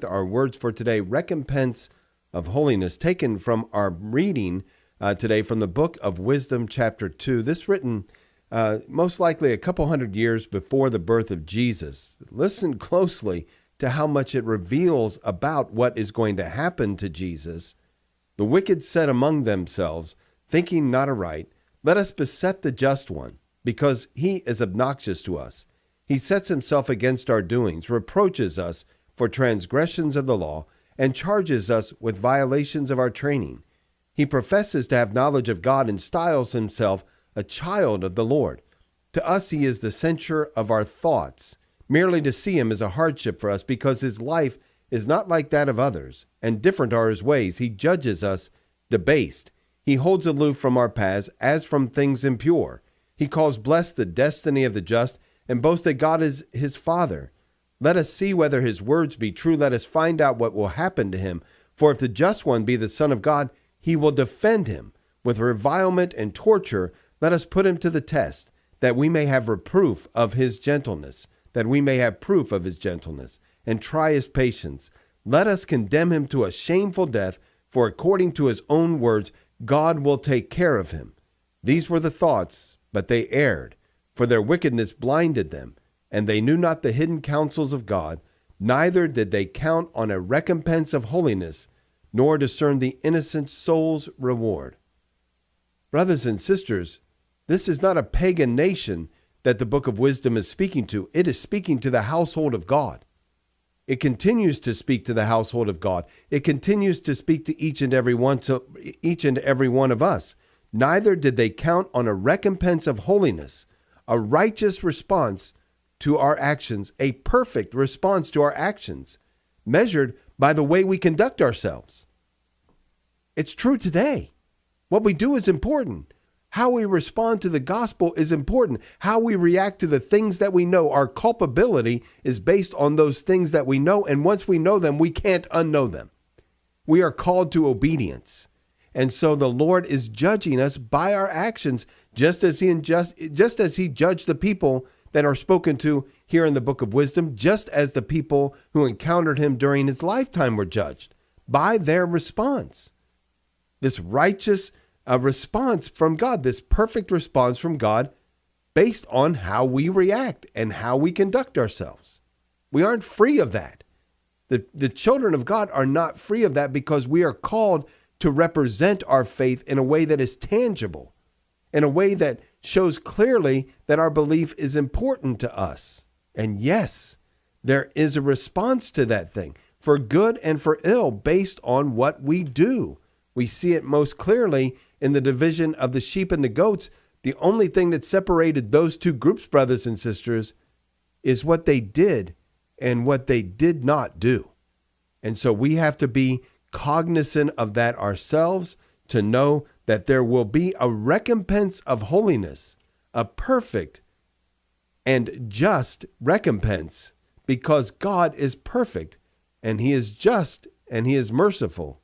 Our words for today, recompense of holiness, taken from our reading today from the book of Wisdom, chapter 2. This written most likely a couple hundred years before the birth of Jesus. Listen closely to how much it reveals about what is going to happen to Jesus. The wicked said among themselves, thinking not aright, let us beset the just one, because he is obnoxious to us. He sets himself against our doings, reproaches us for transgressions of the law, and charges us with violations of our training. He professes to have knowledge of God and styles himself a child of the Lord. To us he is the censure of our thoughts. Merely to see him is a hardship for us, because his life is not like that of others, and different are his ways. He judges us debased. He holds aloof from our paths as from things impure. He calls blessed the destiny of the just, and boasts that God is his Father. Let us see whether his words be true. Let us find out what will happen to him. For if the just one be the Son of God, he will defend him. With revilement and torture, let us put him to the test, that we may have reproof of his gentleness, and try his patience. Let us condemn him to a shameful death, for according to his own words, God will take care of him. These were the thoughts, but they erred, for their wickedness blinded them. And they knew not the hidden counsels of God, neither did they count on a recompense of holiness, nor discern the innocent soul's reward. Brothers and sisters, this is not a pagan nation that the book of Wisdom is speaking to. It is speaking to the household of God. It continues to speak to the household of God. It continues to speak to each and every one of us. Neither did they count on a recompense of holiness, a righteous response to our actions, a perfect response to our actions, measured by the way we conduct ourselves. It's true today. What we do is important. How we respond to the gospel is important. How we react to the things that we know. Our culpability is based on those things that we know, and once we know them, we can't unknow them. We are called to obedience. And so the Lord is judging us by our actions, just as he judged the people that are spoken to here in the book of Wisdom, just as the people who encountered him during his lifetime were judged by their response. This righteous response from God, this perfect response from God based on how we react and how we conduct ourselves. We aren't free of that. The children of God are not free of that, because we are called to represent our faith in a way that is tangible, in a way that shows clearly that our belief is important to us. And yes, there is a response to that thing, for good and for ill, based on what we do. We see it most clearly in the division of the sheep and the goats. The only thing that separated those two groups, brothers and sisters, is what they did and what they did not do. And so we have to be cognizant of that ourselves, to know that there will be a recompense of holiness, a perfect and just recompense, because God is perfect and he is just and he is merciful.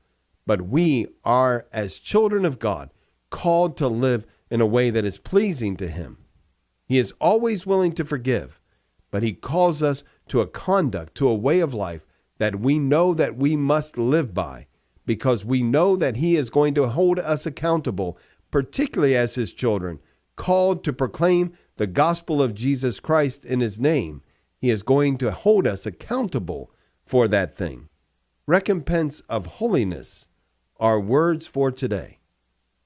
But we are, as children of God, called to live in a way that is pleasing to him. He is always willing to forgive, but he calls us to a conduct, to a way of life that we know that we must live by, because we know that he is going to hold us accountable, particularly as his children, called to proclaim the gospel of Jesus Christ in his name. He is going to hold us accountable for that thing. Recompense of holiness, our words for today.